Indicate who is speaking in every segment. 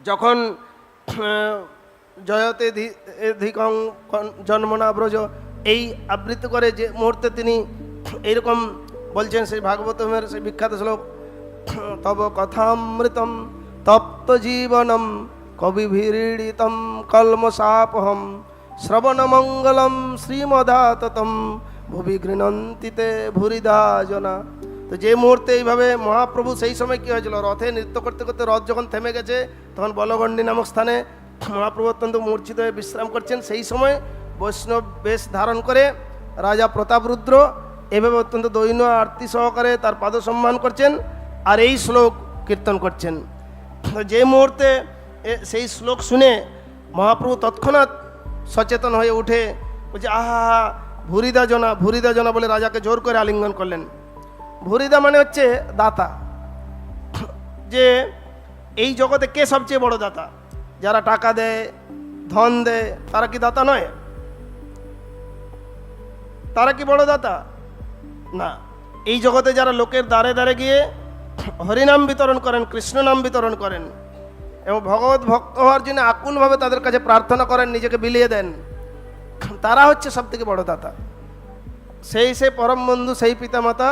Speaker 1: যখন জয়তে ধিকং জন্মনা ব্রজ এই আবৃত্তি করে যে মুহূর্তে তিনি এইরকম বলছেন, সেই ভাগবতমের সেই বিখ্যাত শ্লোক, তব কথামৃতম তপ্ত জীবনম কবিভিড়িতম কলমশাপহম শ্রবণমঙ্গলম শ্রীমদাততম ভুবি গৃণন্তিতে ভুরিদা জনা। তো যে মুহূর্তে এইভাবে মহাপ্রভু, সেই সময় কী হয়েছিল, রথে নৃত্য করতে করতে রথ যখন থেমে গেছে, তখন বলগণ্ডী নামক স্থানে মহাপ্রভু অত্যন্ত মূর্ছিত হয়ে বিশ্রাম করছেন। সেই সময় বৈষ্ণব বেশ ধারণ করে রাজা প্রতাপরুদ্র এভাবে অত্যন্ত দৈন্য আরতি সহকারে তার পাদ সম্মান করছেন আর এই শ্লোক কীর্তন করছেন। যে মুহূর্তে সেই শ্লোক শুনে মহাপ্রভু তৎক্ষণাৎ সচেতন হয়ে উঠে বলছে, আহা ভুরিদা জনা বলে রাজাকে জোর করে আলিঙ্গন করলেন। ভুরিদা মানে হচ্ছে দাতা, যে এই জগতে কে সবচেয়ে বড় দাতা? যারা টাকা দেয়, ধন দেয়, তারা কি দাতা নয়? তারা কি বড় দাতা? না। এই জগতে যারা লোকের দ্বারে দ্বারে গিয়ে হরিনাম বিতরণ করেন, কৃষ্ণ নাম বিতরণ করেন এবং ভগবত ভক্ত হওয়ার জন্য আকুলভাবে তাদের কাছে প্রার্থনা করেন, নিজেকে বিলিয়ে দেন, তারা হচ্ছে সবথেকে বড় দাতা। সে পরম বন্ধু, সেই পিতামাতা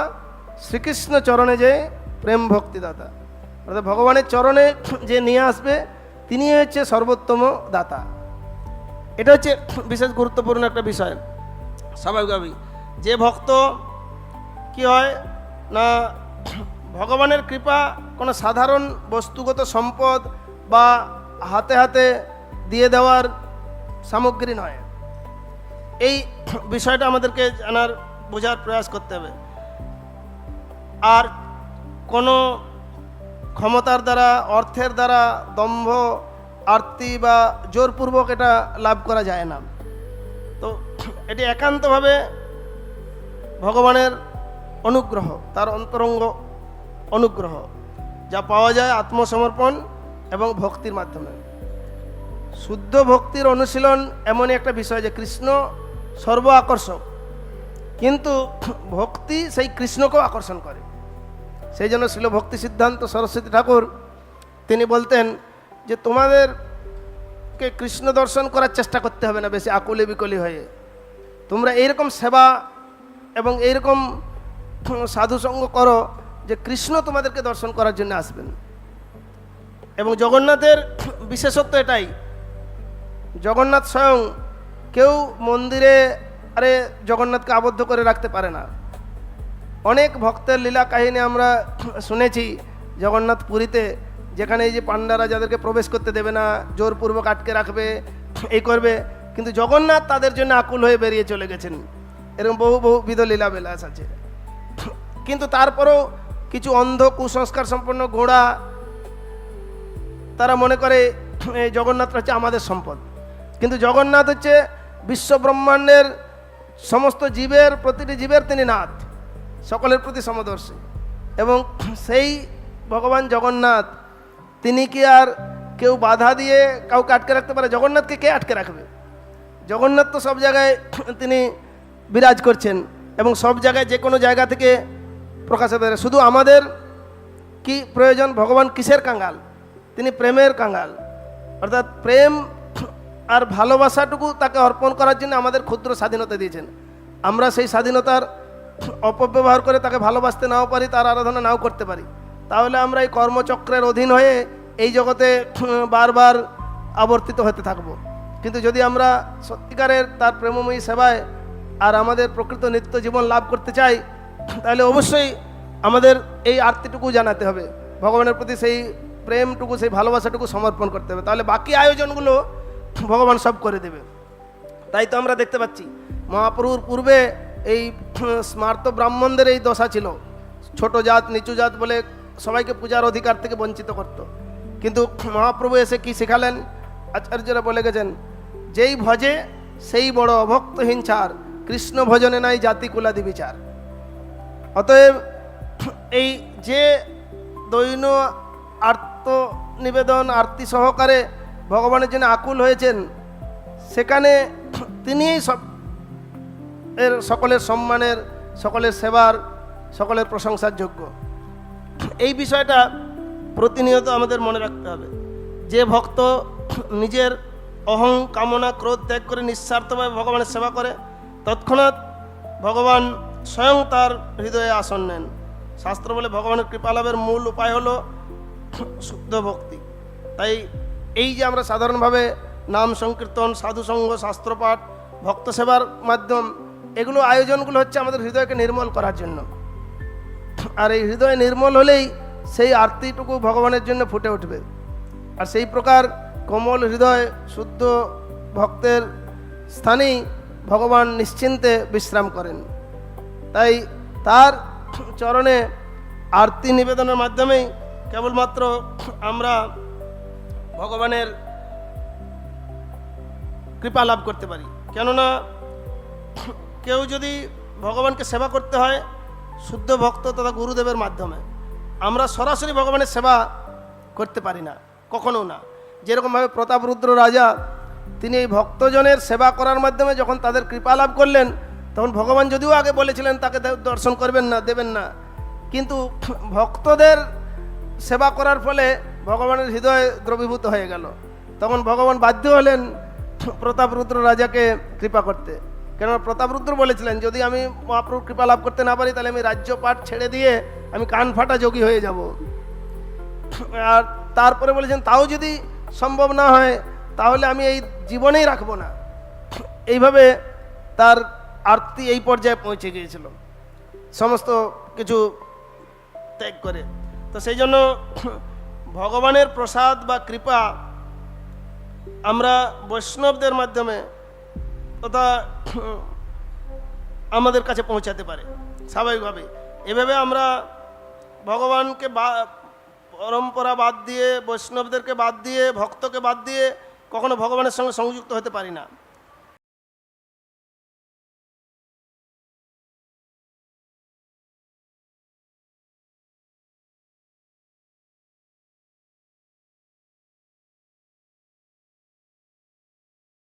Speaker 1: শ্রীকৃষ্ণ চরণে যে প্রেম ভক্তি দাতা, অর্থাৎ ভগবানের চরণে যে নিয়ে আসবে তিনি হচ্ছে সর্বোত্তম দাতা। এটা হচ্ছে বিশেষ গুরুত্বপূর্ণ একটা বিষয়। স্বাভাবিকভাবেই যে ভক্ত কি হয় না, ভগবানের কৃপা কোনো সাধারণ বস্তুগত সম্পদ বা হাতে হাতে দিয়ে দেওয়ার সামগ্রী নয়। এই বিষয়টা আমাদেরকে জানার, বোঝার প্রয়াস করতে হবে। আর কোনো ক্ষমতার দ্বারা, অর্থের দ্বারা, দম্ভ আরতি বা জোরপূর্বক এটা লাভ করা যায় না। তো এটি একান্তভাবে ভগবানের অনুগ্রহ, তার অন্তরঙ্গ অনুগ্রহ, যা পাওয়া যায় আত্মসমর্পণ এবং ভক্তির মাধ্যমে। শুদ্ধ ভক্তির অনুশীলন এমনই একটা বিষয় যে কৃষ্ণ সর্ব আকর্ষক, কিন্তু ভক্তি সেই কৃষ্ণকেও আকর্ষণ করে। সেই জন্য ছিল ভক্তি সিদ্ধান্ত সরস্বতী ঠাকুর তিনি বলতেন যে তোমাদেরকে কৃষ্ণ দর্শন করার চেষ্টা করতে হবে না বেশি আকুলি বিকলি হয়ে। তোমরা এইরকম সেবা এবং এইরকম সাধুসঙ্গ করো যে কৃষ্ণ তোমাদেরকে দর্শন করার জন্য আসবেন। এবং জগন্নাথের বিশেষত্ব এটাই, জগন্নাথ স্বয়ং, কেউ মন্দিরে জগন্নাথকে আবদ্ধ করে রাখতে পারে না। অনেক ভক্তের লীলা কাহিনী আমরা শুনেছি জগন্নাথ পুরীতে, যেখানে এই যে পাণ্ডারা যাদেরকে প্রবেশ করতে দেবে না, জোরপূর্বক আটকে রাখবে, এই করবে, কিন্তু জগন্নাথ তাদের জন্য আকুল হয়ে বেরিয়ে চলে গেছেন। এরকম বহুবিধ লীলা বিলাস আছে। কিন্তু তারপরেও কিছু অন্ধ কুসংস্কার সম্পন্ন ঘোড়া তারা মনে করে এই জগন্নাথ হচ্ছে আমাদের সম্পদ, কিন্তু জগন্নাথ হচ্ছে বিশ্ব ব্রহ্মাণ্ডের সমস্ত জীবের, প্রতিটি জীবের তিনি নাথ, সকলের প্রতি সমদর্শী। এবং সেই ভগবান জগন্নাথ তিনি কি আর কেউ বাধা দিয়ে কাউকে আটকে রাখতে পারে? জগন্নাথকে কে আটকে রাখবে? জগন্নাথ তো সব জায়গায় তিনি বিরাজ করছেন এবং সব জায়গায় যে কোনো জায়গা থেকে প্রকাশ হতে পারে। শুধু আমাদের কি প্রয়োজন? ভগবান কিসের কাঙ্গাল? তিনি প্রেমের কাঙ্গাল, অর্থাৎ প্রেম আর ভালোবাসাটুকু তাকে অর্পণ করার জন্য আমাদের ক্ষুদ্র স্বাধীনতা দিয়েছেন। আমরা সেই স্বাধীনতার অপব্যবহার করে তাকে ভালোবাসতে নাও পারি, তার আরাধনা নাও করতে পারি, তাহলে আমরা এই কর্মচক্রের অধীন হয়ে এই জগতে বারবার আবর্তিত হতে থাকব। কিন্তু যদি আমরা সত্যিকারের তার প্রেমময়ী সেবায় আর আমাদের প্রকৃত নিত্য জীবন লাভ করতে চাই, তাহলে অবশ্যই আমাদের এই আরতিটুকু জানাতে হবে, ভগবানের প্রতি সেই প্রেমটুকু, সেই ভালোবাসাটুকু সমর্পণ করতে হবে, তাহলে বাকি আয়োজনগুলো ভগবান সব করে দেবে। তাই তো আমরা দেখতে পাচ্ছি মহাপ্রভুর পূর্বে এই স্মার্ত ব্রাহ্মণদের এই দশা ছিল, ছোট জাত নিচু জাত বলে সবাইকে পূজার অধিকার থেকে বঞ্চিত করত। কিন্তু মহাপ্রভু এসে কি শেখালেন? আচার্যরা বলে গেছেন, যেই ভজে সেই বড় অভক্তহীন ছাড়, কৃষ্ণ ভজনে নাই জাতি কুলাদি বিচার। অতএব এই যে দৈন্য আত্মনিবেদন আরতি সহকারে ভগবানের জন্য আকুল হয়েছেন, সেখানে তিনিই সব এর সকলের সম্মানের, সকলের সেবার, সকলের প্রশংসার যোগ্য। এই বিষয়টা প্রতিনিয়ত আমাদের মনে রাখতে হবে। যে ভক্ত নিজের অহং কামনা ক্রোধ ত্যাগ করে নিঃস্বার্থভাবে ভগবানের সেবা করে তৎক্ষণাৎ ভগবান স্বয়ং তার হৃদয়ে আসন নেন। শাস্ত্র বলে ভগবানের কৃপালাভের মূল উপায় হলো শুদ্ধ ভক্তি। তাই এই যে আমরা সাধারণভাবে নাম সংকীর্তন, সাধুসঙ্গ, শাস্ত্রপাঠ, ভক্ত সেবার মাধ্যম, এগুলো আয়োজনগুলো হচ্ছে আমাদের হৃদয়কে নির্মল করার জন্য। আর এই হৃদয় নির্মল হলেই সেই আরতিটুকু ভগবানের জন্য ফুটে উঠবে। আর সেই প্রকার কোমল হৃদয় শুদ্ধ ভক্তের স্থানেই ভগবান নিশ্চিন্তে বিশ্রাম করেন। তাই তার চরণে আরতি নিবেদনের মাধ্যমেই কেবলমাত্র আমরা ভগবানের কৃপা লাভ করতে পারি। কেননা কেউ যদি ভগবানকে সেবা করতে হয় শুদ্ধ ভক্ত তথা গুরুদেবের মাধ্যমে, আমরা সরাসরি ভগবানের সেবা করতে পারি না, কখনো না। যেরকমভাবে প্রতাপরুদ্র রাজা তিনি এই ভক্তজনের সেবা করার মাধ্যমে যখন তাদের কৃপা লাভ করলেন, তখন ভগবান যদিও আগে বলেছিলেন তাকে দর্শন করবেন না, দেবেন না, কিন্তু ভক্তদের সেবা করার ফলে ভগবানের হৃদয় দ্রবীভূত হয়ে গেল। তখন ভগবান বাধ্য হলেন প্রতাপরুদ্র রাজাকে কৃপা করতে। কেননা প্রতাপরুদ্র বলেছিলেন যদি আমি মহাপ্রভুর কৃপা লাভ করতে না পারি তাহলে আমি রাজ্যপাট ছেড়ে দিয়ে আমি কান ফাটা যোগী হয়ে যাব। আর তারপরে বলেছেন তাও যদি সম্ভব না হয় তাহলে আমি এই জীবনেই রাখবো না। এইভাবে তার আরতি এই পর্যায়ে পৌঁছে গিয়েছিল, সমস্ত কিছু ত্যাগ করে। তো সেই জন্য ভগবানের প্রসাদ বা কৃপা আমরা বৈষ্ণবদের মাধ্যমে তথা আমাদের কাছে পৌঁছাতে পারে স্বাভাবিকভাবে। এভাবে আমরা ভগবানকে পরম্পরা বাদ দিয়ে, বৈষ্ণবদেরকে বাদ দিয়ে, ভক্তকে বাদ দিয়ে কখনো ভগবানের সঙ্গে সংযুক্ত হতে পারি না।